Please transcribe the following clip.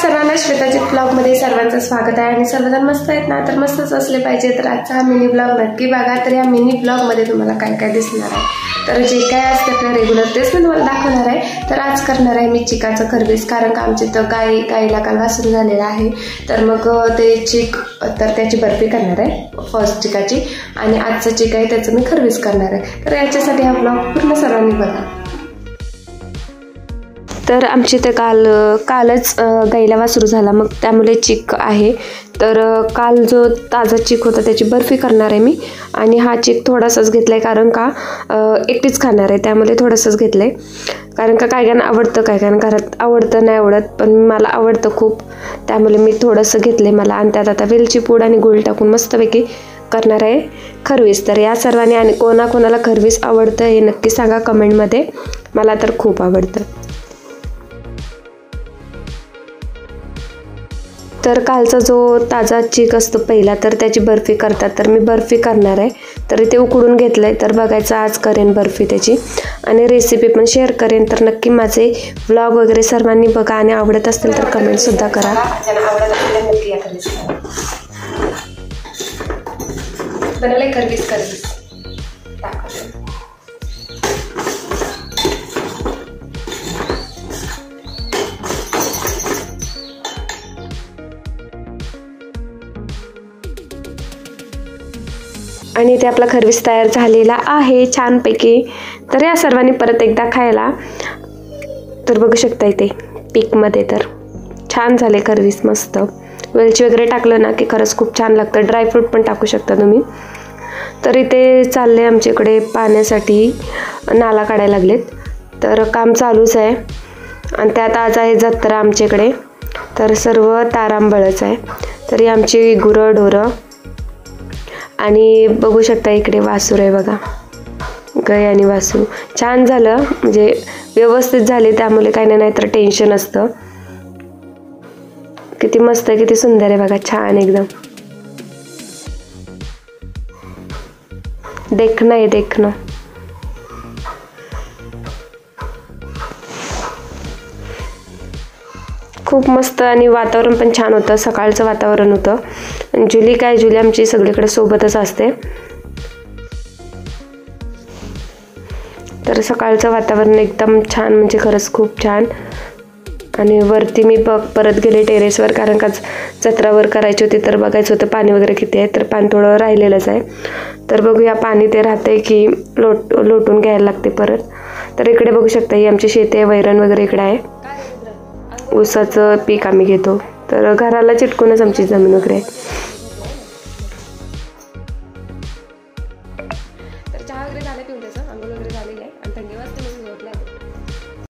सर्वांना श्वेताजित ब्लॉगमध्ये सर्वांचं स्वागत आहे आणि सर्वजण मस्त आहेत ना, तर मस्तच असले पाहिजे. तर आजचा हा मिनी ब्लॉग नक्की बघा. तर या मिनी ब्लॉगमध्ये तुम्हाला काय काय दिसणार आहे, तर जे काय असते आपलं रेग्युलर तेच मी तुम्हाला दाखवणार आहे. तर आज करणार आहे मी चिकाचं खरबीज, कारण का आमच्या इथं गाईला काल वासरू झालेलं आहे. तर मग ते चिक, तर त्याची बर्फी करणार आहे फर्स्ट चिकाची, आणि आजचं चिक आहे त्याचं मी खरबीज करणार आहे. तर याच्यासाठी हा ब्लॉग पूर्ण सर्वांनी बघा. तर आमची इथे कालच गाईला वासरू झाला, मग त्यामुळे चिक आहे. तर काल जो ताजा चिक होता त्याची बर्फी करणार आहे मी, आणि हा चिक थोडासाच घेतला आहे, कारण का एकटीच खाणार आहे त्यामुळे थोडंसंच घेतलं आहे. कारण का काय कायना आवडतं, काय कायना घरात आवडतं नाही आवडत, पण मला आवडतं खूप, त्यामुळे मी थोडंसं घेतलं आहे मला. आणि त्यात आता वेलची पूड आणि गूळ टाकून मस्तपैकी करणार आहे खरबीज. तर या सर्वांनी आणि कोणाकोणाला खरबीज आवडतं हे नक्की सांगा कमेंटमध्ये. मला तर खूप आवडतं. तर कालचा जो ताजा चिक असतो पहिला, तर त्याची बर्फी करतात, तर मी बर्फी करणार आहे. तर ते उकडून घेतलं आहे, तर बघायचं आज करेन बर्फी त्याची, आणि रेसिपी पण शेअर करेन. तर नक्की माझे व्लॉग वगैरे सर्वांनी बघा, आणि आवडत असतील तर कमेंटसुद्धा करा. बनवलंय खरबीज आणि ते आपला खरबीज तयार झालेला आहे छानपैकी. तर या सर्वांनी परत एकदा खायला. तर बघू शकता इथे पीकमध्ये तर छान झाले खरबीज, मस्त. वेलची वगैरे टाकलं ना की खरंच खूप छान लागतं. ड्रायफ्रूट पण टाकू शकता तुम्ही. तर इथे चालले आमच्याकडे पाण्यासाठी नाला काढायला लागलेत, तर काम चालूच आहे. आणि त्यात आज आहे जत्रा आमच्याकडे, तर सर्व तारांबळच आहे. तरी आमची गुरं ढोरं, आणि बघू शकता इकडे वासूर आहे बघा, गाय आणि वासू. छान झालं, म्हणजे व्यवस्थित झाले, त्यामुळे काही नाही तर टेन्शन असतं. किती मस्त, किती सुंदर आहे बघा, छान एकदम देखणं आहे देखणं. खूप मस्त, आणि वातावरण पण छान होतं, सकाळचं वातावरण होतं. जुली आमची सगळीकडे सोबतच असते. तर सकाळचं वातावरण एकदम छान, म्हणजे खरंच खूप छान. आणि वरती मी परत गेले टेरेसवर, कारण का जत्रावर करायची होती, तर बघायचं होतं पाणी वगैरे किती आहे. तर पाणी थोडं राहिलेलंच आहे, तर बघूया पाणी ते राहतंय की लोटून घ्यायला लागते परत. तर इकडे बघू शकता ही आमची शेती आहे, वैरण वगैरे इकडे आहे. ऊसाचं पीक आम्ही घेतो, तर घराला चिटकूनच आमची जमीन वगैरे आहे. तर चहा वगैरे झालं, पिऊन त्याचं आंघोळ वगैरे